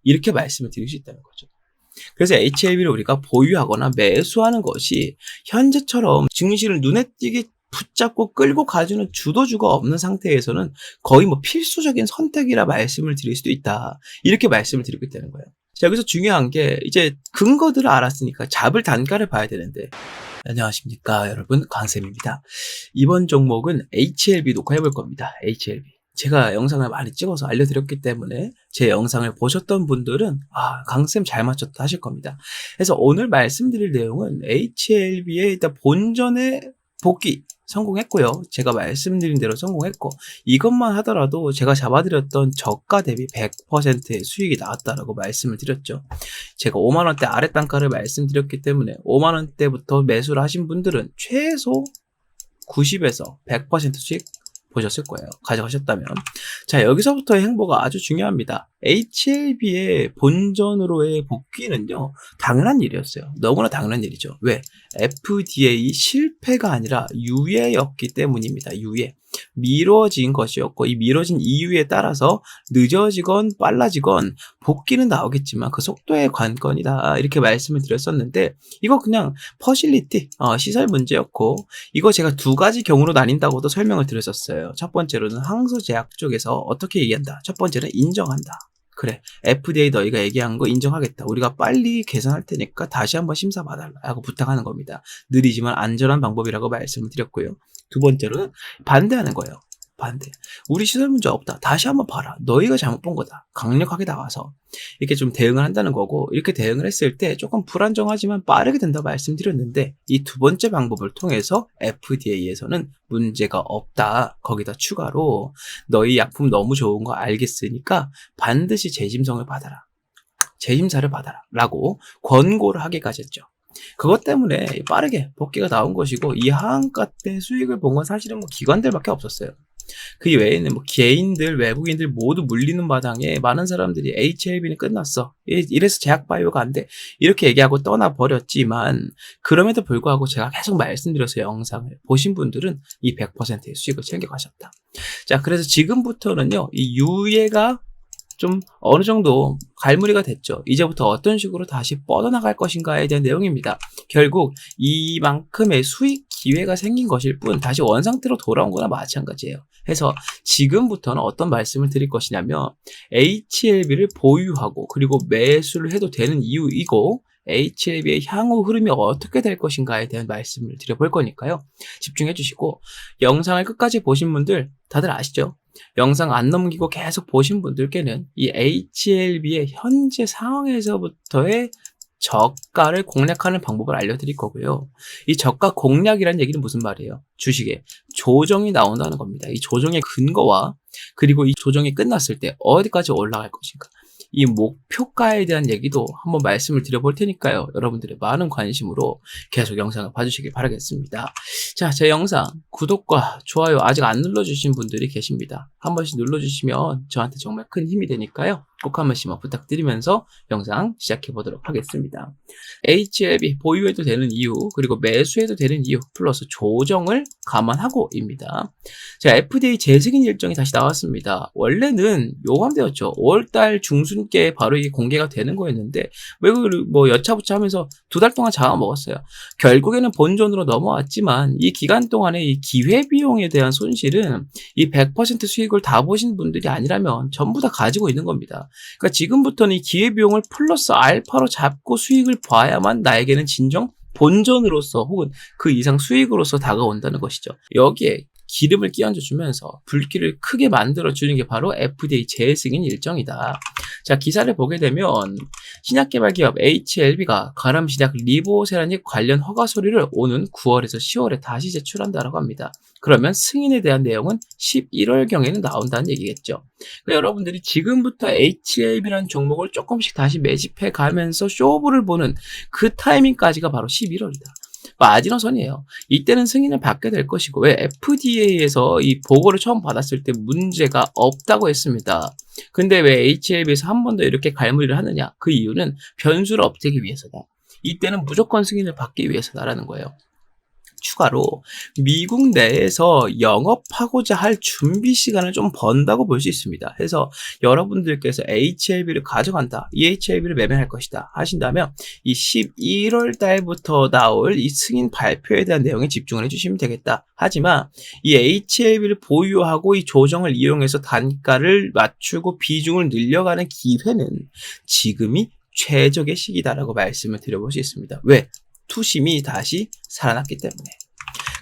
이렇게 말씀을 드릴 수 있다는 거죠. 그래서 HLB를 우리가 보유하거나 매수하는 것이 현재처럼 증시를 눈에 띄게 붙잡고 끌고 가주는 주도주가 없는 상태에서는 거의 뭐 필수적인 선택이라 말씀을 드릴 수도 있다. 이렇게 말씀을 드리고 있다는 거예요. 자, 여기서 중요한 게 이제 근거들을 알았으니까 잡을 단가를 봐야 되는데, 안녕하십니까 여러분, 강쌤입니다. 이번 종목은 HLB 녹화해 볼 겁니다. HLB. 제가 영상을 많이 찍어서 알려드렸기 때문에 제 영상을 보셨던 분들은 강쌤 잘 맞췄다 하실 겁니다. 그래서 오늘 말씀드릴 내용은 HLB의 일단 본전의 복귀 성공했고요. 제가 말씀드린 대로 성공했고, 이것만 하더라도 제가 잡아드렸던 저가 대비 100%의 수익이 나왔다라고 말씀을 드렸죠. 제가 5만원대 아래 단가를 말씀드렸기 때문에 5만원대부터 매수를 하신 분들은 최소 90에서 100% 수익 보셨을 거예요. 가져가셨다면. 자, 여기서부터의 행보가 아주 중요합니다. HLB의 본전으로의 복귀는요, 당연한 일이었어요. 너무나 당연한 일이죠. 왜? FDA 실패가 아니라 유예였기 때문입니다. 유예. 미뤄진 것이었고, 이 미뤄진 이유에 따라서 늦어지건 빨라지건 복귀는 나오겠지만 그 속도의 관건이다, 이렇게 말씀을 드렸었는데, 이거 그냥 퍼실리티, 시설 문제였고, 이거 제가 두 가지 경우로 나뉜다고도 설명을 드렸었어요. 첫 번째로는 항소제약 쪽에서 어떻게 얘기한다. 첫 번째는 인정한다. 그래, FDA 너희가 얘기한 거 인정하겠다. 우리가 빨리 개선할 테니까 다시 한번 심사 봐달라고 부탁하는 겁니다. 느리지만 안전한 방법이라고 말씀을 드렸고요. 두 번째로는 반대하는 거예요. 반대. 우리 시설 문제 없다. 다시 한번 봐라. 너희가 잘못 본 거다. 강력하게 나와서 이렇게 좀 대응을 한다는 거고, 이렇게 대응을 했을 때 조금 불안정하지만 빠르게 된다고 말씀드렸는데, 이 두 번째 방법을 통해서 FDA에서는 문제가 없다. 거기다 추가로 너희 약품 너무 좋은 거 알겠으니까 반드시 재심성을 받아라. 재심사를 받아라. 라고 권고를 하기까지 했죠. 그것 때문에 빠르게 복귀가 나온 것이고, 이 하한가 때 수익을 본 건 사실은 기관들밖에 없었어요. 그 외에는 개인들, 외국인들 모두 물리는 마당에 많은 사람들이 HLB는 끝났어, 이래서 제약바이오가 안 돼, 이렇게 얘기하고 떠나버렸지만, 그럼에도 불구하고 제가 계속 말씀드려서 영상을 보신 분들은 이 100%의 수익을 챙겨가셨다. 자, 그래서 지금부터는요, 이 유예가 좀 어느 정도 갈무리가 됐죠. 이제부터 어떤 식으로 다시 뻗어나갈 것인가에 대한 내용입니다. 결국 이만큼의 수익 기회가 생긴 것일 뿐 다시 원상태로 돌아온 거나 마찬가지예요. 해서 지금부터는 어떤 말씀을 드릴 것이냐면, HLB를 보유하고 그리고 매수를 해도 되는 이유이고, HLB의 향후 흐름이 어떻게 될 것인가에 대한 말씀을 드려볼 거니까요. 집중해 주시고, 영상을 끝까지 보신 분들 다들 아시죠? 영상 안 넘기고 계속 보신 분들께는 이 HLB의 현재 상황에서부터의 저가를 공략하는 방법을 알려드릴 거고요. 이 저가 공략이라는 얘기는 무슨 말이에요? 주식에 조정이 나온다는 겁니다. 이 조정의 근거와 그리고 이 조정이 끝났을 때 어디까지 올라갈 것인가, 이 목표가에 대한 얘기도 한번 말씀을 드려볼 테니까요. 여러분들의 많은 관심으로 계속 영상을 봐주시길 바라겠습니다. 자, 제 영상 구독과 좋아요 아직 안 눌러주신 분들이 계십니다. 한 번씩 눌러주시면 저한테 정말 큰 힘이 되니까요. 꼭 한 번씩만 부탁드리면서 영상 시작해 보도록 하겠습니다. HLB 보유해도 되는 이유, 그리고 매수해도 되는 이유, 플러스 조정을 감안하고입니다. 자, FDA 재승인 일정이 다시 나왔습니다. 원래는 요맘때였죠. 5월달 중순께 바로 이게 공개가 되는 거였는데, 왜 여차부차 하면서 2달 동안 잡아먹었어요. 결국에는 본전으로 넘어왔지만, 이 기간 동안에 이 기회비용에 대한 손실은 이 100% 수익을 다 보신 분들이 아니라면 전부 다 가지고 있는 겁니다. 그러니까 지금부터는 이 기회비용을 플러스 알파로 잡고 수익을 봐야만 나에게는 진정 본전으로서 혹은 그 이상 수익으로서 다가온다는 것이죠. 여기에 기름을 끼얹어주면서 불길을 크게 만들어주는 게 바로 FDA 재승인 일정이다. 자, 기사를 보게 되면 신약개발 기업 HLB가 가람신약 리보세라닉 관련 허가 서류를 오는 9월에서 10월에 다시 제출한다고 합니다. 그러면 승인에 대한 내용은 11월경에는 나온다는 얘기겠죠. 그러니까 여러분들이 지금부터 HLB라는 종목을 조금씩 다시 매집해 가면서 쇼부를 보는 그 타이밍까지가 바로 11월이다. 마지노선이에요. 이때는 승인을 받게 될 것이고, 왜? FDA에서 이 보고를 처음 받았을 때 문제가 없다고 했습니다. 근데 왜 HLB에서 한 번 더 이렇게 갈무리를 하느냐? 그 이유는 변수를 없애기 위해서다. 이때는 무조건 승인을 받기 위해서다라는 거예요. 추가로 미국 내에서 영업하고자 할 준비 시간을 좀 번다고 볼 수 있습니다. 해서 여러분들께서 HLB를 가져간다, EHLB를 매매할 것이다 하신다면 이 11월 달부터 나올 이 승인 발표에 대한 내용에 집중을 해주시면 되겠다. 하지만 이 HLB를 보유하고 이 조정을 이용해서 단가를 맞추고 비중을 늘려가는 기회는 지금이 최적의 시기다라고 말씀을 드려볼 수 있습니다. 왜? 투심이 다시 살아났기 때문에.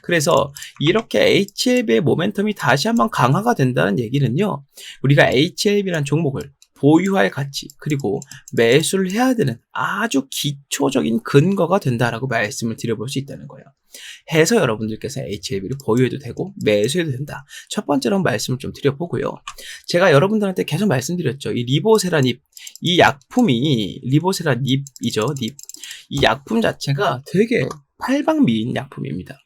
그래서 이렇게 HLB의 모멘텀이 다시 한번 강화가 된다는 얘기는요, 우리가 HLB라는 종목을 보유할 가치 그리고 매수를 해야 되는 아주 기초적인 근거가 된다라고 말씀을 드려볼 수 있다는 거예요. 해서 여러분들께서 HLB를 보유해도 되고 매수해도 된다. 첫 번째로 말씀을 좀 드려보고요. 제가 여러분들한테 계속 말씀드렸죠. 이 리보세라닙, 이 약품이 리보세라닙이죠. 닙. 이 약품 자체가 되게 팔방미인 약품입니다.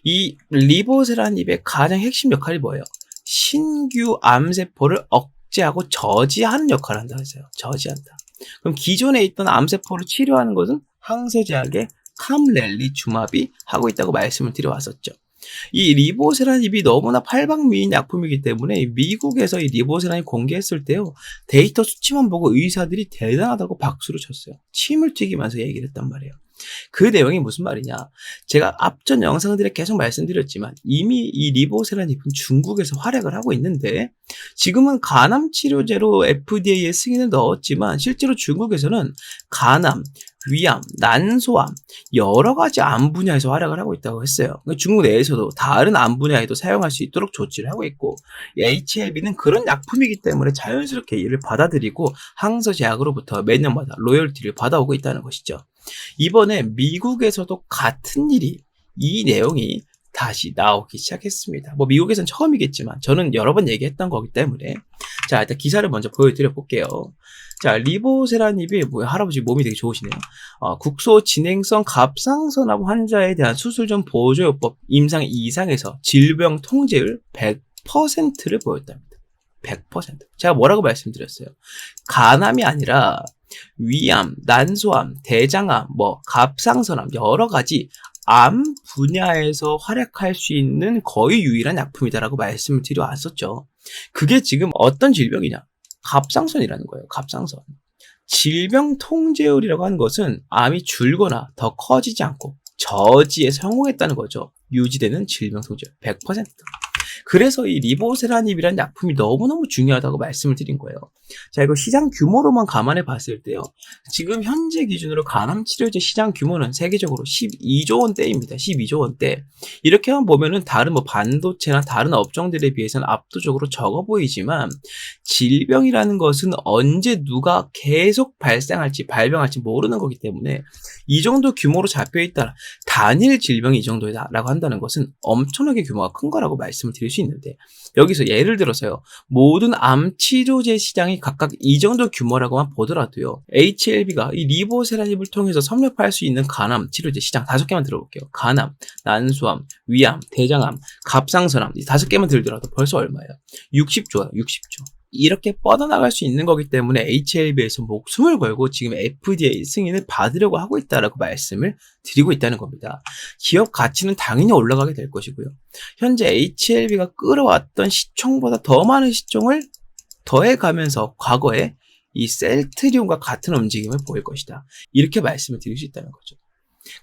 이 리보세라닙의 가장 핵심 역할이 뭐예요? 신규 암세포를 억제하고 저지하는 역할을 한다 했어요. 저지한다. 그럼 기존에 있던 암세포를 치료하는 것은 항세제약의 캄렐리주마비 하고 있다고 말씀을 드려왔었죠. 이 리보세라닙이 너무나 팔방미인 약품이기 때문에 미국에서 이 리보세라닙 공개했을 때요, 데이터 수치만 보고 의사들이 대단하다고 박수를 쳤어요. 침을 튀기면서 얘기를 했단 말이에요. 그 내용이 무슨 말이냐, 제가 앞전 영상들에 계속 말씀드렸지만 이미 이 리보세라닙은 중국에서 활약을 하고 있는데, 지금은 간암 치료제로 FDA에 승인을 넣었지만 실제로 중국에서는 간암, 위암, 난소암 여러 가지 암 분야에서 활약을 하고 있다고 했어요. 중국 내에서도 다른 암 분야에도 사용할 수 있도록 조치를 하고 있고, HLB는 그런 약품이기 때문에 자연스럽게 이를 받아들이고 항서제약으로부터 매년마다 로열티를 받아오고 있다는 것이죠. 이번에 미국에서도 같은 일이, 이 내용이 다시 나오기 시작했습니다. 뭐 미국에선 처음이겠지만 저는 여러 번 얘기했던 거기 때문에. 자, 일단 기사를 먼저 보여드려 볼게요. 자, 리보세라닙이 뭐야, 할아버지 몸이 되게 좋으시네요. 국소 진행성 갑상선암 환자에 대한 수술 전 보조요법 임상 이상에서 질병 통제율 100%를 보였답니다. 100%. 제가 뭐라고 말씀드렸어요? 간암이 아니라 위암, 난소암, 대장암, 갑상선암 여러 가지 암 분야에서 활약할 수 있는 거의 유일한 약품이다라고 말씀을 드려왔었죠. 그게 지금 어떤 질병이냐? 갑상선이라는 거예요. 갑상선. 질병 통제율이라고 하는 것은 암이 줄거나 더 커지지 않고 저지에 성공했다는 거죠. 유지되는 질병 통제율 100%. 그래서 이 리보세라닙이라는 약품이 너무너무 중요하다고 말씀을 드린 거예요. 자, 이거 시장 규모로만 감안해 봤을 때요, 지금 현재 기준으로 간암 치료제 시장 규모는 세계적으로 12조 원대입니다. 12조 원대. 이렇게만 보면은 다른 반도체나 다른 업종들에 비해서는 압도적으로 적어 보이지만, 질병이라는 것은 언제 누가 계속 발병할지 모르는 거기 때문에 이 정도 규모로 잡혀 있다, 단일 질병이 이 정도다라고 한다는 것은 엄청나게 규모가 큰 거라고 말씀을 드릴 수 있는데, 여기서 예를 들어서요, 모든 암 치료제 시장이 각각 이 정도 규모라고만 보더라도요, HLB가 이 리보세라닙을 통해서 섭렵할 수 있는 간암 치료제 시장 5개만 들어볼게요. 간암, 난소암, 위암, 대장암, 갑상선암 이 5개만 들더라도 벌써 얼마예요? 60조야, 60조. 이렇게 뻗어나갈 수 있는 거기 때문에 HLB에서 목숨을 걸고 지금 FDA 승인을 받으려고 하고 있다라고 말씀을 드리고 있다는 겁니다. 기업 가치는 당연히 올라가게 될 것이고요. 현재 HLB가 끌어왔던 시총보다 더 많은 시총을 더해가면서 과거에 이 셀트리온과 같은 움직임을 보일 것이다. 이렇게 말씀을 드릴 수 있다는 거죠.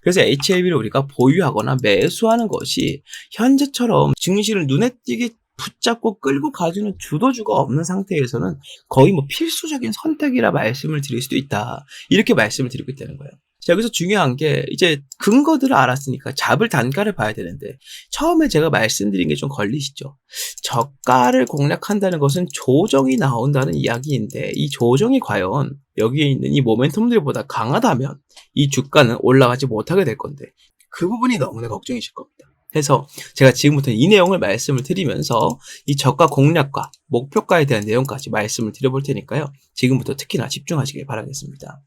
그래서 HLB를 우리가 보유하거나 매수하는 것이 현재처럼 증시를 눈에 띄게 붙잡고 끌고 가주는 주도주가 없는 상태에서는 거의 필수적인 선택이라 말씀을 드릴 수도 있다. 이렇게 말씀을 드리고 있다는 거예요. 자, 여기서 중요한 게 이제 근거들을 알았으니까 잡을 단가를 봐야 되는데, 처음에 제가 말씀드린 게 좀 걸리시죠? 저가를 공략한다는 것은 조정이 나온다는 이야기인데, 이 조정이 과연 여기에 있는 이 모멘텀들보다 강하다면 이 주가는 올라가지 못하게 될 건데, 그 부분이 너무나 걱정이실 겁니다. 해서 제가 지금부터 이 내용을 말씀을 드리면서 이 저가 공략과 목표가에 대한 내용까지 말씀을 드려볼 테니까요, 지금부터 특히나 집중하시길 바라겠습니다.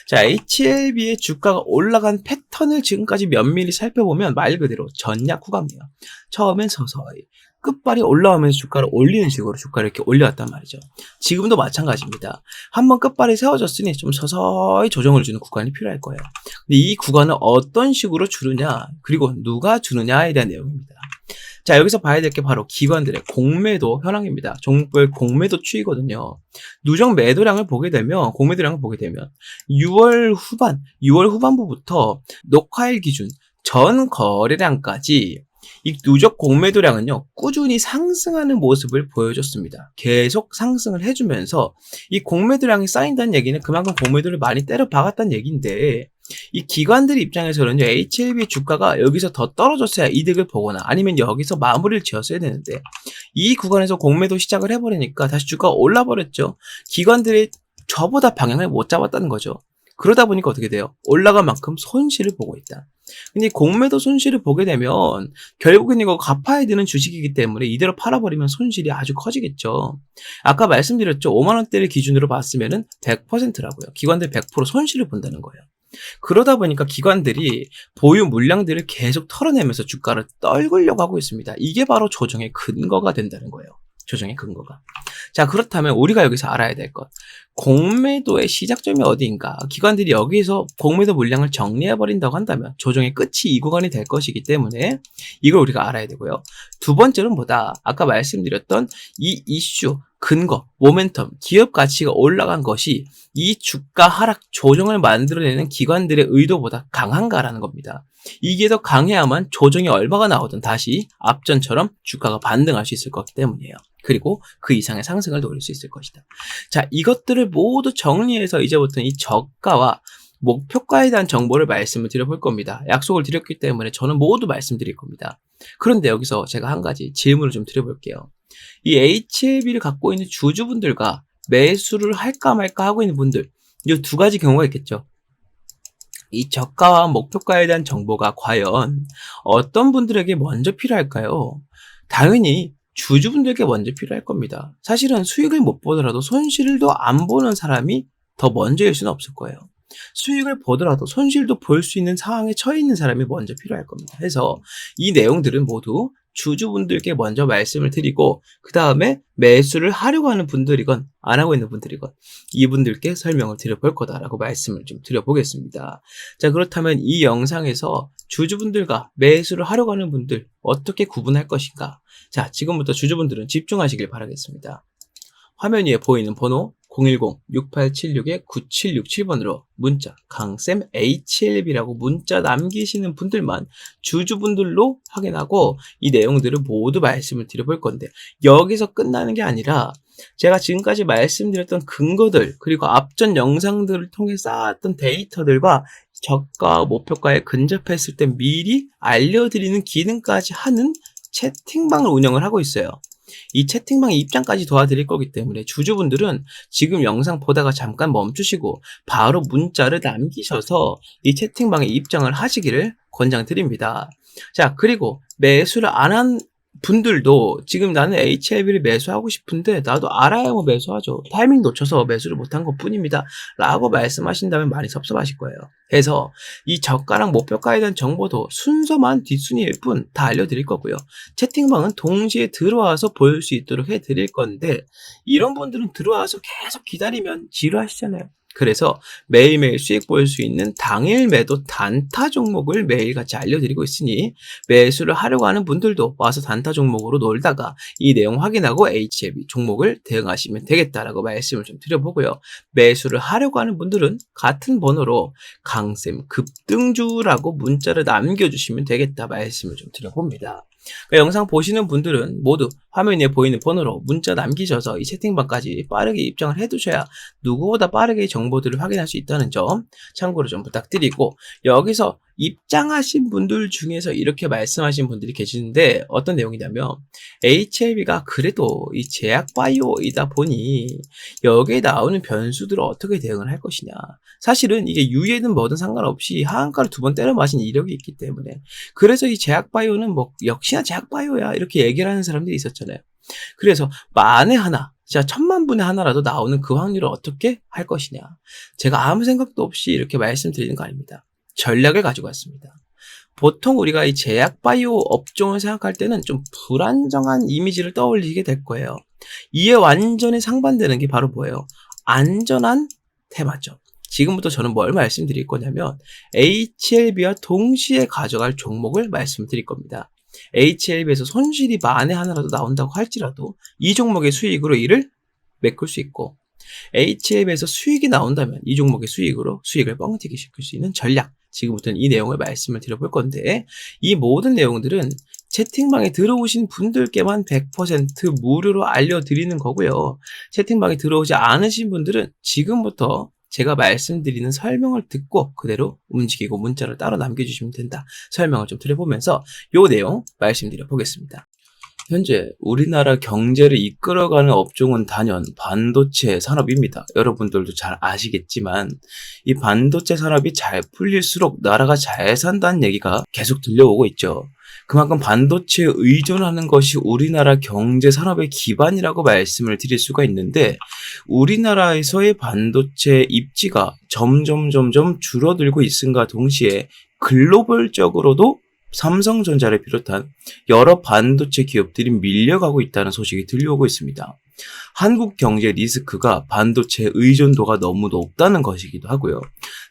자, HLB의 주가가 올라간 패턴을 지금까지 면밀히 살펴보면 말 그대로 전략 구간이에요. 처음엔 서서히, 끝발이 올라오면서 주가를 올리는 식으로 주가를 이렇게 올려왔단 말이죠. 지금도 마찬가지입니다. 한번 끝발이 세워졌으니 좀 서서히 조정을 주는 구간이 필요할 거예요. 근데 이 구간을 어떤 식으로 주느냐, 그리고 누가 주느냐에 대한 내용입니다. 자, 여기서 봐야 될 게 바로 기관들의 공매도 현황입니다. 종목별 공매도 추이거든요. 누적 매도량을 보게 되면, 공매도량을 보게 되면 6월 후반부부터 녹화일 기준 전 거래량까지 이 누적 공매도량은요, 꾸준히 상승하는 모습을 보여줬습니다. 계속 상승을 해주면서 이 공매도량이 쌓인다는 얘기는 그만큼 공매도를 많이 때려 박았다는 얘기인데, 이 기관들 입장에서는요, HLB 주가가 여기서 더 떨어졌어야 이득을 보거나 아니면 여기서 마무리를 지었어야 되는데, 이 구간에서 공매도 시작을 해버리니까 다시 주가가 올라버렸죠. 기관들이 저보다 방향을 못 잡았다는 거죠. 그러다 보니까 어떻게 돼요? 올라간 만큼 손실을 보고 있다. 근데 공매도 손실을 보게 되면 결국엔 이거 갚아야 되는 주식이기 때문에 이대로 팔아버리면 손실이 아주 커지겠죠. 아까 말씀드렸죠. 5만원대를 기준으로 봤으면은 100%라고요. 기관들 100% 손실을 본다는 거예요. 그러다 보니까 기관들이 보유 물량들을 계속 털어내면서 주가를 떨구려고 하고 있습니다. 이게 바로 조정의 근거가 된다는 거예요. 조정의 근거가. 자, 그렇다면 우리가 여기서 알아야 될 것. 공매도의 시작점이 어디인가? 기관들이 여기서 공매도 물량을 정리해버린다고 한다면 조정의 끝이 이 구간이 될 것이기 때문에 이걸 우리가 알아야 되고요. 두 번째는 뭐다? 아까 말씀드렸던 이 이슈, 근거, 모멘텀, 기업 가치가 올라간 것이 이 주가 하락 조정을 만들어내는 기관들의 의도보다 강한가라는 겁니다. 이게 더 강해야만 조정이 얼마가 나오든 다시 앞전처럼 주가가 반등할 수 있을 거기 때문이에요. 그리고 그 이상의 상승을 노릴 수 있을 것이다. 자, 이것들을 모두 정리해서 이제부터는 이 저가와 목표가에 대한 정보를 말씀을 드려볼 겁니다. 약속을 드렸기 때문에 저는 모두 말씀드릴 겁니다. 그런데 여기서 제가 한 가지 질문을 좀 드려볼게요. 이 HLB를 갖고 있는 주주분들과 매수를 할까 말까 하고 있는 분들, 이 두 가지 경우가 있겠죠. 이 저가와 목표가에 대한 정보가 과연 어떤 분들에게 먼저 필요할까요? 당연히 주주분들께 먼저 필요할 겁니다. 사실은 수익을 못 보더라도 손실도 안 보는 사람이 더 먼저일 수는 없을 거예요. 수익을 보더라도 손실도 볼 수 있는 상황에 처해 있는 사람이 먼저 필요할 겁니다. 그래서 이 내용들은 모두 주주분들께 먼저 말씀을 드리고 그 다음에 매수를 하려고 하는 분들이건 안 하고 있는 분들이건 이분들께 설명을 드려볼 거다라고 말씀을 좀 드려보겠습니다. 자, 그렇다면 이 영상에서 주주분들과 매수를 하려고 하는 분들 어떻게 구분할 것인가? 자, 지금부터 주주분들은 집중하시길 바라겠습니다. 화면 위에 보이는 번호 010-6876-9767번으로 문자 강쌤 HLB라고 문자 남기시는 분들만 주주분들로 확인하고 이 내용들을 모두 말씀을 드려볼 건데, 여기서 끝나는 게 아니라 제가 지금까지 말씀드렸던 근거들 그리고 앞전 영상들을 통해 쌓았던 데이터들과 저가 목표가에 근접했을 때 미리 알려드리는 기능까지 하는 채팅방을 운영을 하고 있어요. 이 채팅방의 입장까지 도와드릴 거기 때문에 주주분들은 지금 영상 보다가 잠깐 멈추시고 바로 문자를 남기셔서 이 채팅방에 입장을 하시기를 권장드립니다. 자, 그리고 매수를 안 한 분들도 지금 나는 HLB를 매수하고 싶은데 나도 알아야 뭐 매수하죠. 타이밍 놓쳐서 매수를 못한 것 뿐입니다. 라고 말씀하신다면 많이 섭섭하실 거예요. 그래서 이 저가랑 목표가에 대한 정보도 순서만 뒷순위일 뿐 다 알려드릴 거고요. 채팅방은 동시에 들어와서 볼 수 있도록 해드릴 건데, 이런 분들은 들어와서 계속 기다리면 지루하시잖아요. 그래서 매일매일 수익 볼 수 있는 당일 매도 단타 종목을 매일같이 알려드리고 있으니 매수를 하려고 하는 분들도 와서 단타 종목으로 놀다가 이 내용 확인하고 HLB 종목을 대응하시면 되겠다라고 말씀을 좀 드려보고요. 매수를 하려고 하는 분들은 같은 번호로 강쌤 급등주라고 문자를 남겨주시면 되겠다 말씀을 좀 드려봅니다. 영상 보시는 분들은 모두 화면 위에 보이는 번호로 문자 남기셔서 이 채팅방까지 빠르게 입장을 해두셔야 누구보다 빠르게 정보들을 확인할 수 있다는 점 참고로 좀 부탁드리고, 여기서 입장하신 분들 중에서 이렇게 말씀하신 분들이 계시는데 어떤 내용이냐면, HLB가 그래도 이 제약바이오이다 보니 여기에 나오는 변수들을 어떻게 대응을 할 것이냐. 사실은 이게 유예든 뭐든 상관없이 하한가를 두 번 때려 마신 이력이 있기 때문에, 그래서 이 제약바이오는 뭐 역시나 제약바이오야 이렇게 얘기를 하는 사람들이 있었잖아요. 그래서 만에 하나, 진짜 1000만 분의 하나라도 나오는 그 확률을 어떻게 할 것이냐. 제가 아무 생각도 없이 이렇게 말씀드리는 거 아닙니다. 전략을 가지고 왔습니다. 보통 우리가 이 제약 바이오 업종을 생각할 때는 좀 불안정한 이미지를 떠올리게 될 거예요. 이에 완전히 상반되는 게 바로 뭐예요? 안전한 테마죠. 지금부터 저는 뭘 말씀드릴 거냐면 HLB와 동시에 가져갈 종목을 말씀드릴 겁니다. HLB에서 손실이 만에 하나라도 나온다고 할지라도 이 종목의 수익으로 이를 메꿀 수 있고, HLB에서 수익이 나온다면 이 종목의 수익으로 수익을 뻥튀기 시킬 수 있는 전략, 지금부터는 이 내용을 말씀을 드려볼 건데, 이 모든 내용들은 채팅방에 들어오신 분들께만 100% 무료로 알려드리는 거고요. 채팅방에 들어오지 않으신 분들은 지금부터 제가 말씀드리는 설명을 듣고 그대로 움직이고 문자를 따로 남겨주시면 된다. 설명을 좀 드려보면서 이 내용 말씀드려 보겠습니다. 현재 우리나라 경제를 이끌어가는 업종은 단연 반도체 산업입니다. 여러분들도 잘 아시겠지만 이 반도체 산업이 잘 풀릴수록 나라가 잘 산다는 얘기가 계속 들려오고 있죠. 그만큼 반도체에 의존하는 것이 우리나라 경제 산업의 기반이라고 말씀을 드릴 수가 있는데, 우리나라에서의 반도체 입지가 점점 줄어들고 있음과 동시에 글로벌적으로도 삼성전자를 비롯한 여러 반도체 기업들이 밀려가고 있다는 소식이 들려오고 있습니다. 한국 경제 리스크가 반도체 의존도가 너무 높다는 것이기도 하고요.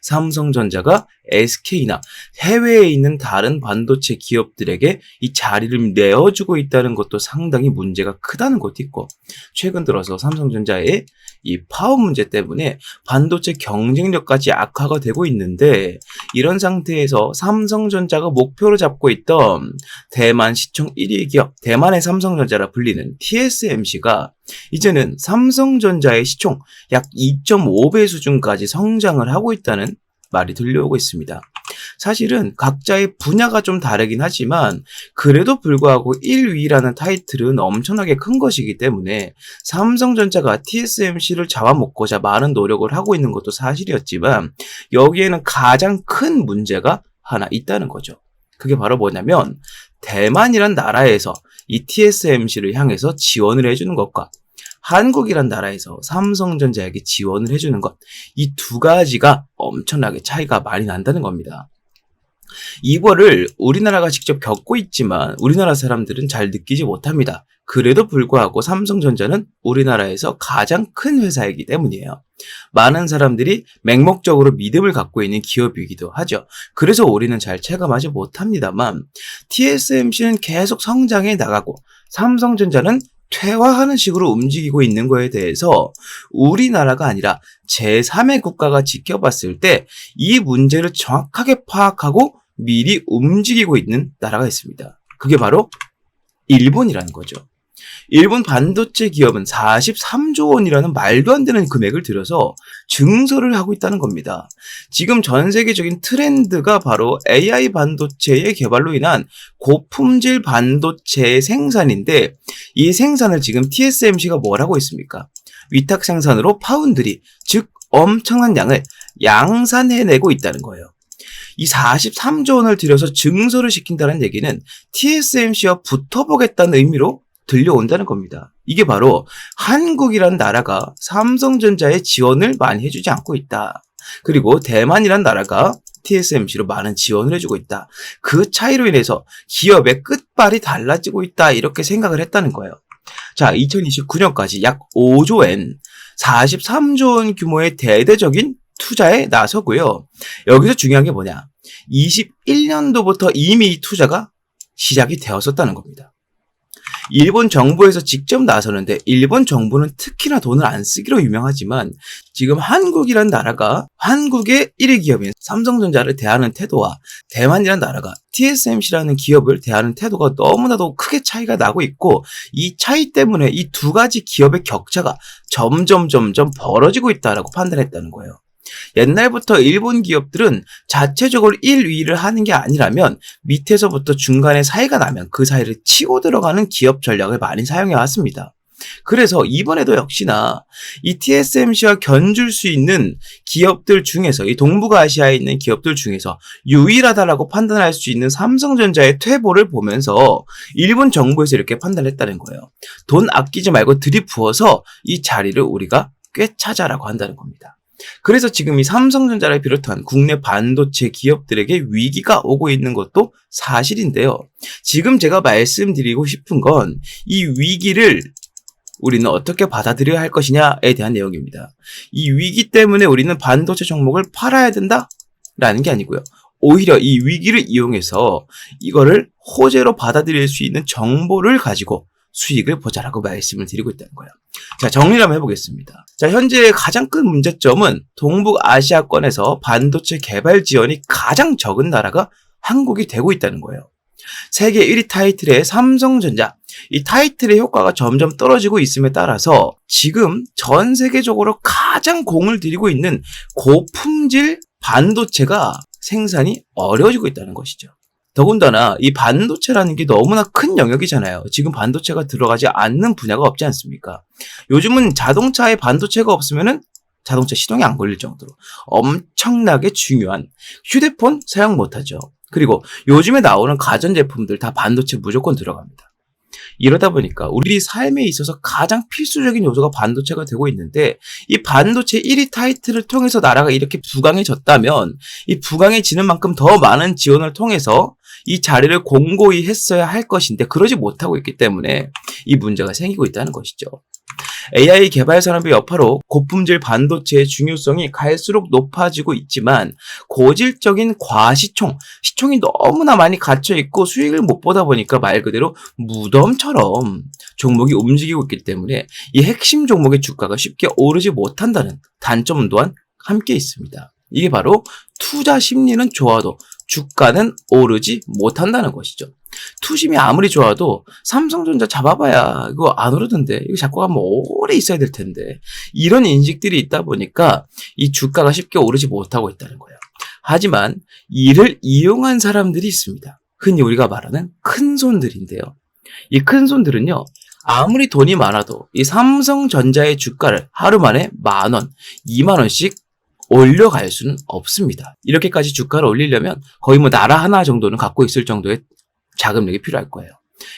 삼성전자가 SK나 해외에 있는 다른 반도체 기업들에게 이 자리를 내어주고 있다는 것도 상당히 문제가 크다는 것도 있고, 최근 들어서 삼성전자의 이 파업 문제 때문에 반도체 경쟁력까지 악화가 되고 있는데, 이런 상태에서 삼성전자가 목표로 잡고 있던 대만 시총 1위 기업, 대만의 삼성전자라 불리는 TSMC가 이제는 삼성전자의 시총 약 2.5배 수준까지 성장을 하고 있다는 말이 들려오고 있습니다. 사실은 각자의 분야가 좀 다르긴 하지만 그래도 불구하고 1위라는 타이틀은 엄청나게 큰 것이기 때문에 삼성전자가 TSMC를 잡아먹고자 많은 노력을 하고 있는 것도 사실이었지만, 여기에는 가장 큰 문제가 하나 있다는 거죠. 그게 바로 뭐냐면 대만이란 나라에서 이 TSMC를 향해서 지원을 해주는 것과 한국이란 나라에서 삼성전자에게 지원을 해주는 것, 이 두 가지가 엄청나게 차이가 많이 난다는 겁니다. 이거를 우리나라가 직접 겪고 있지만 우리나라 사람들은 잘 느끼지 못합니다. 그래도 불구하고 삼성전자는 우리나라에서 가장 큰 회사이기 때문이에요. 많은 사람들이 맹목적으로 믿음을 갖고 있는 기업이기도 하죠. 그래서 우리는 잘 체감하지 못합니다만 TSMC는 계속 성장해 나가고 삼성전자는 퇴화하는 식으로 움직이고 있는 거에 대해서 우리나라가 아니라 제3의 국가가 지켜봤을 때 이 문제를 정확하게 파악하고 미리 움직이고 있는 나라가 있습니다. 그게 바로 일본이라는 거죠. 일본 반도체 기업은 43조 원이라는 말도 안 되는 금액을 들여서 증설을 하고 있다는 겁니다. 지금 전 세계적인 트렌드가 바로 AI 반도체의 개발로 인한 고품질 반도체 생산인데, 이 생산을 지금 TSMC가 뭘 하고 있습니까? 위탁 생산으로 파운드리, 즉 엄청난 양을 양산해내고 있다는 거예요. 이 43조 원을 들여서 증설을 시킨다는 얘기는 TSMC와 붙어보겠다는 의미로 들려온다는 겁니다. 이게 바로 한국이란 나라가 삼성전자에 지원을 많이 해주지 않고 있다. 그리고 대만이란 나라가 TSMC로 많은 지원을 해주고 있다. 그 차이로 인해서 기업의 끝발이 달라지고 있다. 이렇게 생각을 했다는 거예요. 자, 2029년까지 약 5조엔 43조 원 규모의 대대적인 투자에 나서고요. 여기서 중요한 게 뭐냐? 21년도부터 이미 이 투자가 시작이 되었었다는 겁니다. 일본 정부에서 직접 나서는데, 일본 정부는 특히나 돈을 안 쓰기로 유명하지만 지금 한국이란 나라가 한국의 1위 기업인 삼성전자를 대하는 태도와 대만이란 나라가 TSMC라는 기업을 대하는 태도가 너무나도 크게 차이가 나고 있고, 이 차이 때문에 이 두 가지 기업의 격차가 점점 벌어지고 있다라고 판단했다는 거예요. 옛날부터 일본 기업들은 자체적으로 1위를 하는 게 아니라면 밑에서부터 중간에 사이가 나면 그 사이를 치고 들어가는 기업 전략을 많이 사용해 왔습니다. 그래서 이번에도 역시나 이 TSMC와 견줄 수 있는 기업들 중에서, 이 동북아시아에 있는 기업들 중에서 유일하다라고 판단할 수 있는 삼성전자의 퇴보를 보면서 일본 정부에서 이렇게 판단했다는 거예요. 돈 아끼지 말고 들이부어서 이 자리를 우리가 꿰차자라고 한다는 겁니다. 그래서 지금 이 삼성전자를 비롯한 국내 반도체 기업들에게 위기가 오고 있는 것도 사실인데요. 지금 제가 말씀드리고 싶은 건 이 위기를 우리는 어떻게 받아들여야 할 것이냐에 대한 내용입니다. 이 위기 때문에 우리는 반도체 종목을 팔아야 된다라는 게 아니고요. 오히려 이 위기를 이용해서 이거를 호재로 받아들일 수 있는 정보를 가지고 수익을 보자라고 말씀을 드리고 있다는 거예요. 자, 정리를 한번 해보겠습니다. 자, 현재 가장 큰 문제점은 동북아시아권에서 반도체 개발 지원이 가장 적은 나라가 한국이 되고 있다는 거예요. 세계 1위 타이틀의 삼성전자, 이 타이틀의 효과가 점점 떨어지고 있음에 따라서 지금 전 세계적으로 가장 공을 들이고 있는 고품질 반도체가 생산이 어려워지고 있다는 것이죠. 더군다나 이 반도체라는 게 너무나 큰 영역이잖아요. 지금 반도체가 들어가지 않는 분야가 없지 않습니까? 요즘은 자동차에 반도체가 없으면은 자동차 시동이 안 걸릴 정도로 엄청나게 중요한 휴대폰 사용 못하죠. 그리고 요즘에 나오는 가전제품들 다 반도체 무조건 들어갑니다. 이러다 보니까 우리 삶에 있어서 가장 필수적인 요소가 반도체가 되고 있는데 이 반도체 1위 타이틀을 통해서 나라가 이렇게 부강해졌다면 이 부강해지는 만큼 더 많은 지원을 통해서 이 자리를 공고히 했어야 할 것인데 그러지 못하고 있기 때문에 이 문제가 생기고 있다는 것이죠. AI 개발 산업의 여파로 고품질 반도체의 중요성이 갈수록 높아지고 있지만 고질적인 과시총, 시총이 너무나 많이 갇혀있고 수익을 못 보다 보니까 말 그대로 무덤처럼 종목이 움직이고 있기 때문에 이 핵심 종목의 주가가 쉽게 오르지 못한다는 단점 또한 함께 있습니다. 이게 바로 투자 심리는 좋아도 주가는 오르지 못한다는 것이죠. 투심이 아무리 좋아도 삼성전자 잡아봐야 이거 안 오르던데 이거 잡고 가면 오래 있어야 될 텐데 이런 인식들이 있다 보니까 이 주가가 쉽게 오르지 못하고 있다는 거예요. 하지만 이를 이용한 사람들이 있습니다. 흔히 우리가 말하는 큰손들인데요. 이 큰손들은요. 아무리 돈이 많아도 이 삼성전자의 주가를 하루 만에 10,000원, 20,000원씩 올려갈 수는 없습니다. 이렇게까지 주가를 올리려면 거의 뭐 나라 하나 정도는 갖고 있을 정도의 자금력이 필요할 거예요.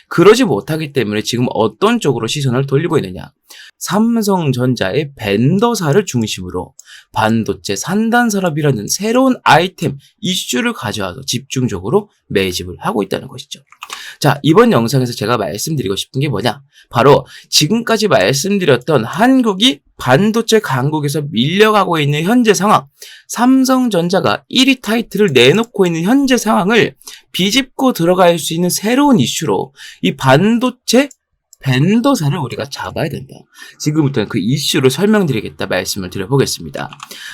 그러지 못하기 때문에 지금 어떤 쪽으로 시선을 돌리고 있느냐. 삼성전자의 벤더사를 중심으로 반도체 산단 산업이라는 새로운 아이템, 이슈를 가져와서 집중적으로 매집을 하고 있다는 것이죠. 자, 이번 영상에서 제가 말씀드리고 싶은 게 뭐냐? 바로 지금까지 말씀드렸던 한국이 반도체 강국에서 밀려가고 있는 현재 상황, 삼성전자가 1위 타이틀을 내놓고 있는 현재 상황을 비집고 들어갈 수 있는 새로운 이슈로 이 반도체 벤더사를 우리가 잡아야 된다. 지금부터는 그 이슈를 설명드리겠다 말씀을 드려보겠습니다.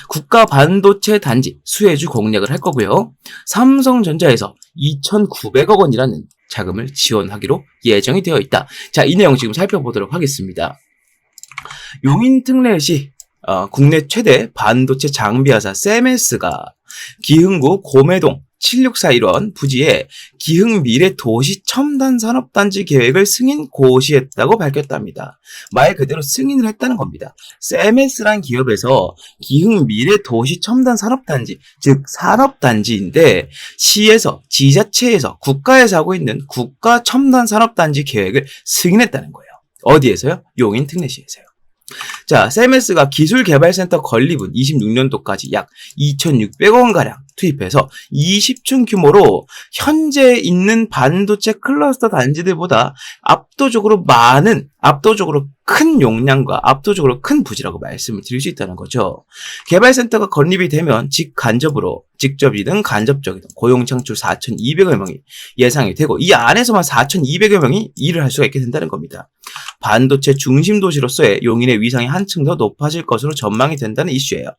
국가 반도체 단지 수혜주 공략을 할 거고요. 삼성전자에서 2,900억 원이라는 자금을 지원하기로 예정이 되어 있다. 자, 이 내용 지금 살펴보도록 하겠습니다. 용인특례시 국내 최대 반도체 장비회사 세메스가 기흥구 고매동 7641원 부지에 기흥 미래 도시 첨단 산업단지 계획을 승인 고시했다고 밝혔답니다. 말 그대로 승인을 했다는 겁니다. 세메스란 기업에서 기흥 미래 도시 첨단 산업단지, 즉 산업단지인데 시에서, 지자체에서, 국가에서 하고 있는 국가 첨단 산업단지 계획을 승인했다는 거예요. 어디에서요? 용인특례시에서요. 자, 세메스가 기술개발센터 건립은 26년도까지 약 2,600억 원가량 투입해서 20층 규모로 현재 있는 반도체 클러스터 단지들보다 압도적으로 큰 용량과 압도적으로 큰 부지라고 말씀을 드릴 수 있다는 거죠. 개발센터가 건립이 되면 직접이든 간접적이든 고용 창출 4,200여 명이 예상이 되고 이 안에서만 4,200여 명이 일을 할 수가 있게 된다는 겁니다. 반도체 중심 도시로서의 용인의 위상이 한층 더 높아질 것으로 전망이 된다는 이슈예요.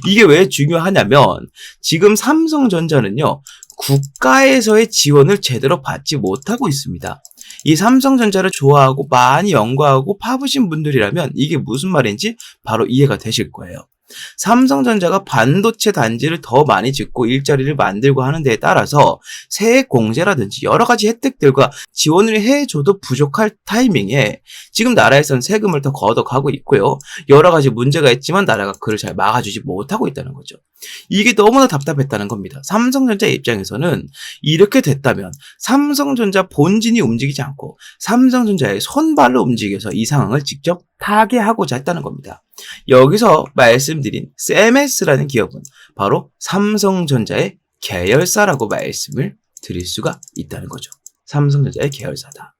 이게 왜 중요하냐면 지금 삼성전자는요. 국가에서의 지원을 제대로 받지 못하고 있습니다. 이 삼성전자를 좋아하고 많이 연구하고 파보신 분들이라면 이게 무슨 말인지 바로 이해가 되실 거예요. 삼성전자가 반도체 단지를 더 많이 짓고 일자리를 만들고 하는 데에 따라서 세액 공제라든지 여러 가지 혜택들과 지원을 해줘도 부족할 타이밍에 지금 나라에서는 세금을 더 걷어가고 있고요. 여러 가지 문제가 있지만 나라가 그를 잘 막아주지 못하고 있다는 거죠. 이게 너무나 답답했다는 겁니다. 삼성전자 입장에서는 이렇게 됐다면 삼성전자 본진이 움직이지 않고 삼성전자의 손발로 움직여서 이 상황을 직접 타개하고자 했다는 겁니다. 여기서 말씀드린 셈에스라는 기업은 바로 삼성전자의 계열사라고 말씀을 드릴 수가 있다는 거죠. 삼성전자의 계열사다.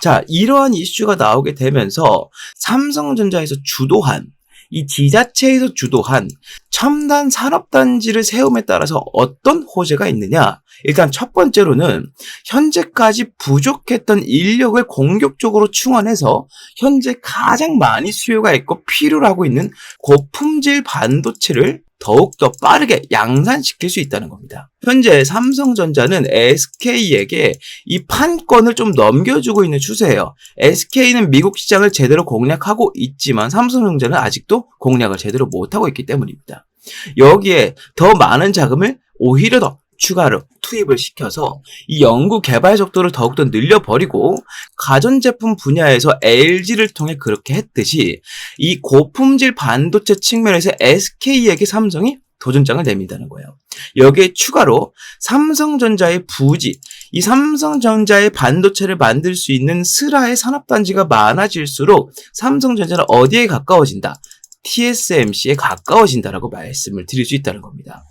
자, 이러한 이슈가 나오게 되면서 삼성전자에서 주도한, 이 지자체에서 주도한 첨단 산업단지를 세움에 따라서 어떤 호재가 있느냐? 일단 첫 번째로는 현재까지 부족했던 인력을 공격적으로 충원해서 현재 가장 많이 수요가 있고 필요로 하고 있는 고품질 반도체를 더욱더 빠르게 양산시킬 수 있다는 겁니다. 현재 삼성전자는 SK에게 이 판권을 좀 넘겨주고 있는 추세예요. SK는 미국 시장을 제대로 공략하고 있지만 삼성전자는 아직도 공략을 제대로 못하고 있기 때문입니다. 여기에 더 많은 자금을 오히려 더 추가로 투입을 시켜서 이 연구 개발 속도를 더욱더 늘려버리고 가전제품 분야에서 LG를 통해 그렇게 했듯이 이 고품질 반도체 측면에서 SK에게 삼성이 도전장을 내민다는 거예요. 여기에 추가로 삼성전자의 부지, 이 삼성전자의 반도체를 만들 수 있는 스라의 산업단지가 많아질수록 삼성전자는 어디에 가까워진다? TSMC에 가까워진다라고 말씀을 드릴 수 있다는 겁니다.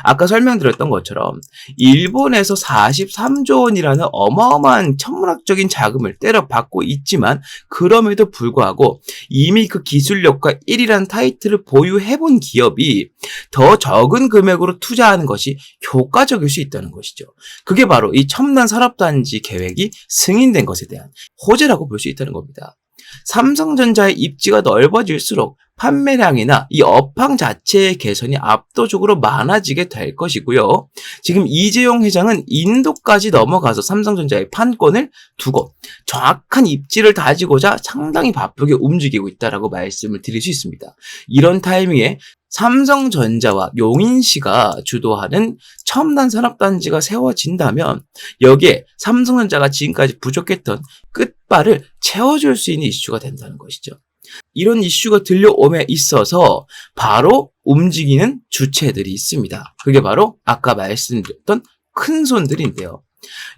아까 설명드렸던 것처럼 일본에서 43조 원이라는 어마어마한 천문학적인 자금을 때려받고 있지만 그럼에도 불구하고 이미 그 기술력과 1위라는 타이틀을 보유해본 기업이 더 적은 금액으로 투자하는 것이 효과적일 수 있다는 것이죠. 그게 바로 이 첨단 산업단지 계획이 승인된 것에 대한 호재라고 볼 수 있다는 겁니다. 삼성전자의 입지가 넓어질수록 판매량이나 이 업황 자체의 개선이 압도적으로 많아지게 될 것이고요. 지금 이재용 회장은 인도까지 넘어가서 삼성전자의 판권을 두고 정확한 입지를 다지고자 상당히 바쁘게 움직이고 있다라고 말씀을 드릴 수 있습니다. 이런 타이밍에 삼성전자와 용인시가 주도하는 첨단 산업단지가 세워진다면 여기에 삼성전자가 지금까지 부족했던 끝발을 채워줄 수 있는 이슈가 된다는 것이죠. 이런 이슈가 들려옴에 있어서 바로 움직이는 주체들이 있습니다. 그게 바로 아까 말씀드렸던 큰 손들인데요.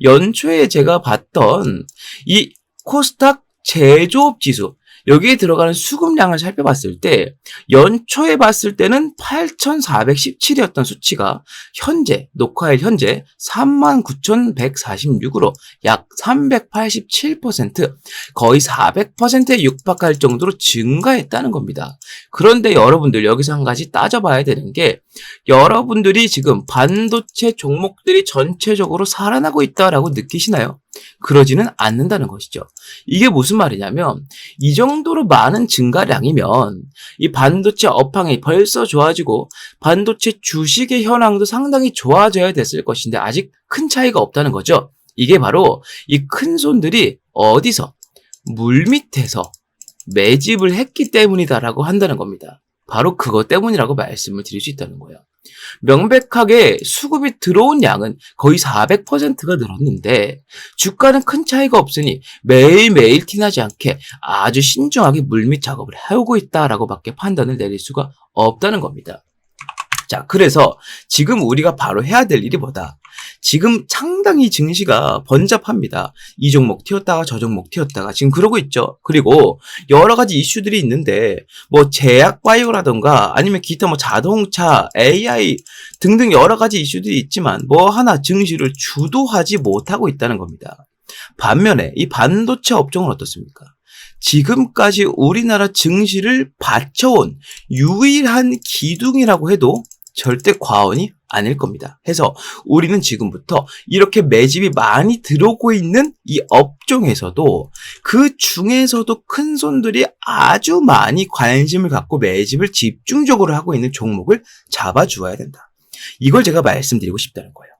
연초에 제가 봤던 이 코스닥 제조업 지수, 여기에 들어가는 수급량을 살펴봤을 때 연초에 봤을 때는 8,417이었던 수치가 현재 녹화일 현재 39,146으로 약 387% 거의 400%에 육박할 정도로 증가했다는 겁니다. 그런데 여러분들 여기서 한 가지 따져봐야 되는 게 여러분들이 지금 반도체 종목들이 전체적으로 살아나고 있다라고 느끼시나요? 그러지는 않는다는 것이죠. 이게 무슨 말이냐면 이 정도로 많은 증가량이면 이 반도체 업황이 벌써 좋아지고 반도체 주식의 현황도 상당히 좋아져야 됐을 것인데 아직 큰 차이가 없다는 거죠. 이게 바로 이 큰 손들이 어디서 물밑에서 매집을 했기 때문이다라고 한다는 겁니다. 바로 그것 때문이라고 말씀을 드릴 수 있다는 거예요. 명백하게 수급이 들어온 양은 거의 400%가 늘었는데 주가는 큰 차이가 없으니 매일매일 티나지 않게 아주 신중하게 물밑 작업을 해오고 있다라고 밖에 판단을 내릴 수가 없다는 겁니다. 자, 그래서 지금 우리가 바로 해야 될 일이 뭐다? 지금 상당히 증시가 번잡합니다. 이 종목 튀었다가 저 종목 튀었다가 지금 그러고 있죠. 그리고 여러 가지 이슈들이 있는데 뭐 제약 바이오라던가 아니면 기타 뭐 자동차, AI 등등 여러 가지 이슈들이 있지만 뭐 하나 증시를 주도하지 못하고 있다는 겁니다. 반면에 이 반도체 업종은 어떻습니까? 지금까지 우리나라 증시를 받쳐온 유일한 기둥이라고 해도 절대 과언이 아닐 겁니다. 해서 우리는 지금부터 이렇게 매집이 많이 들어오고 있는 이 업종에서도 그 중에서도 큰 손들이 아주 많이 관심을 갖고 매집을 집중적으로 하고 있는 종목을 잡아주어야 된다. 이걸 제가 말씀드리고 싶다는 거예요.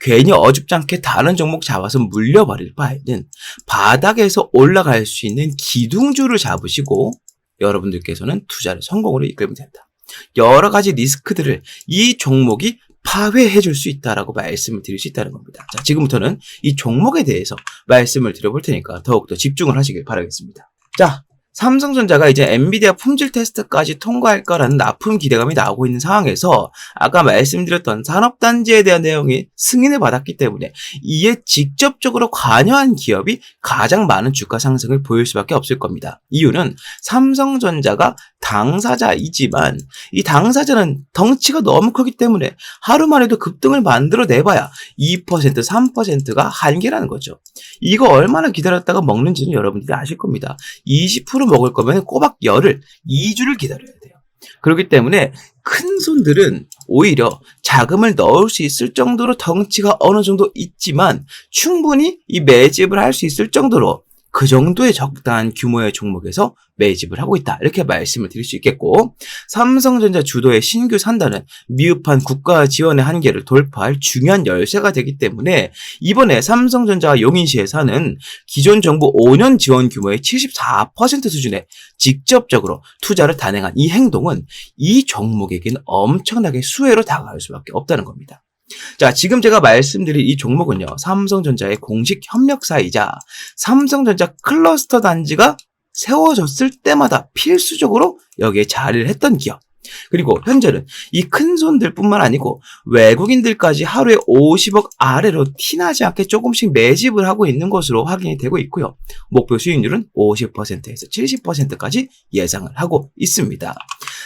괜히 어줍지 않게 다른 종목 잡아서 물려버릴 바에는 바닥에서 올라갈 수 있는 기둥주를 잡으시고 여러분들께서는 투자를 성공으로 이끌면 된다. 여러 가지 리스크들을 이 종목이 파회해 줄 수 있다라고 말씀을 드릴 수 있다는 겁니다. 자, 지금부터는 이 종목에 대해서 말씀을 드려볼 테니까 더욱더 집중을 하시길 바라겠습니다. 자, 삼성전자가 이제 엔비디아 품질 테스트까지 통과할 거라는 납품 기대감이 나오고 있는 상황에서 아까 말씀드렸던 산업단지에 대한 내용이 승인을 받았기 때문에 이에 직접적으로 관여한 기업이 가장 많은 주가 상승을 보일 수밖에 없을 겁니다. 이유는 삼성전자가 당사자이지만 이 당사자는 덩치가 너무 크기 때문에 하루만 해도 급등을 만들어내봐야 2%, 3%가 한계라는 거죠. 이거 얼마나 기다렸다가 먹는지는 여러분들이 아실 겁니다. 20% 먹을 거면 꼬박 열흘, 2주를 기다려야 돼요. 그렇기 때문에 큰 손들은 오히려 자금을 넣을 수 있을 정도로 덩치가 어느 정도 있지만 충분히 이 매집을 할 수 있을 정도로 그 정도의 적당한 규모의 종목에서 매집을 하고 있다. 이렇게 말씀을 드릴 수 있겠고, 삼성전자 주도의 신규 산단은 미흡한 국가 지원의 한계를 돌파할 중요한 열쇠가 되기 때문에 이번에 삼성전자와 용인시에 사는 기존 정부 5년 지원 규모의 74% 수준에 직접적으로 투자를 단행한 이 행동은 이 종목에게는 엄청나게 수혜로 다가갈 수밖에 없다는 겁니다. 자, 지금 제가 말씀드린 이 종목은요, 삼성전자의 공식 협력사이자 삼성전자 클러스터 단지가 세워졌을 때마다 필수적으로 여기에 자리를 했던 기업. 그리고 현재는 이 큰 손들 뿐만 아니고 외국인들까지 하루에 50억 아래로 티나지 않게 조금씩 매집을 하고 있는 것으로 확인이 되고 있고요. 목표 수익률은 50%에서 70%까지 예상을 하고 있습니다.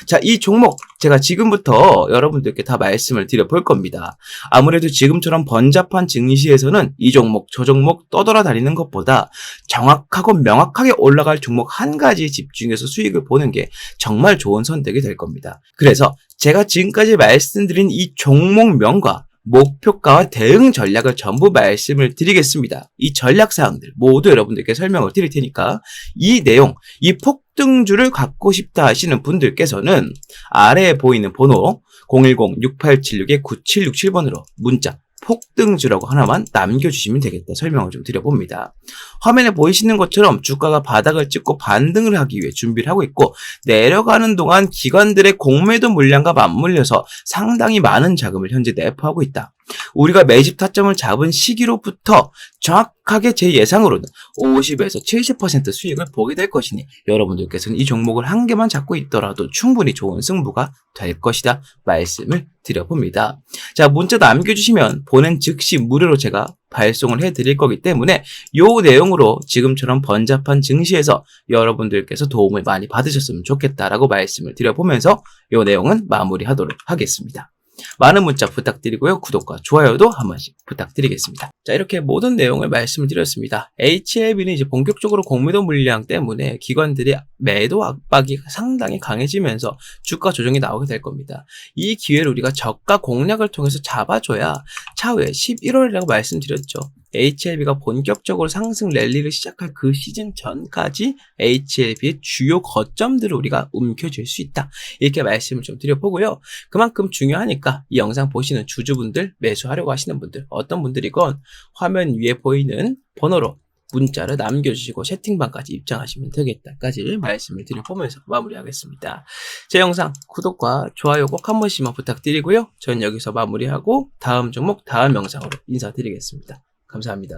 자, 이 종목 제가 지금부터 여러분들께 다 말씀을 드려볼 겁니다. 아무래도 지금처럼 번잡한 증시에서는 이 종목, 저 종목 떠돌아다니는 것보다 정확하고 명확하게 올라갈 종목 한 가지에 집중해서 수익을 보는 게 정말 좋은 선택이 될 겁니다. 그래서 제가 지금까지 말씀드린 이 종목명과 목표가와 대응 전략을 전부 말씀을 드리겠습니다. 이 전략 사항들 모두 여러분들께 설명을 드릴 테니까 이 내용, 이 폭등주를 갖고 싶다 하시는 분들께서는 아래에 보이는 번호 010-6876-9767번으로 문자 폭등주라고 하나만 남겨주시면 되겠다 설명을 좀 드려봅니다. 화면에 보이시는 것처럼 주가가 바닥을 찍고 반등을 하기 위해 준비를 하고 있고 내려가는 동안 기관들의 공매도 물량과 맞물려서 상당히 많은 자금을 현재 내포하고 있다. 우리가 매집 타점을 잡은 시기로부터 정확하게 제 예상으로는 50에서 70% 수익을 보게 될 것이니 여러분들께서는 이 종목을 한 개만 잡고 있더라도 충분히 좋은 승부가 될 것이다 말씀을 드려봅니다. 자, 문자 남겨주시면 보낸 즉시 무료로 제가 발송을 해드릴 거기 때문에 이 내용으로 지금처럼 번잡한 증시에서 여러분들께서 도움을 많이 받으셨으면 좋겠다라고 말씀을 드려보면서 이 내용은 마무리하도록 하겠습니다. 많은 문자 부탁드리고요. 구독과 좋아요도 한 번씩 부탁드리겠습니다. 자, 이렇게 모든 내용을 말씀을 드렸습니다. HLB는 이제 본격적으로 공매도 물량 때문에 기관들의 매도 압박이 상당히 강해지면서 주가 조정이 나오게 될 겁니다. 이 기회를 우리가 저가 공략을 통해서 잡아줘야 차후에 11월이라고 말씀드렸죠. HLB가 본격적으로 상승 랠리를 시작할 그 시즌 전까지 HLB의 주요 거점들을 우리가 움켜쥘 수 있다. 이렇게 말씀을 좀 드려보고요. 그만큼 중요하니까 이 영상 보시는 주주분들, 매수하려고 하시는 분들, 어떤 분들이건 화면 위에 보이는 번호로 문자를 남겨주시고 채팅방까지 입장하시면 되겠다까지 말씀을 드려보면서 마무리하겠습니다. 제 영상 구독과 좋아요 꼭 한 번씩만 부탁드리고요. 저는 여기서 마무리하고 다음 종목, 다음 영상으로 인사드리겠습니다. 감사합니다.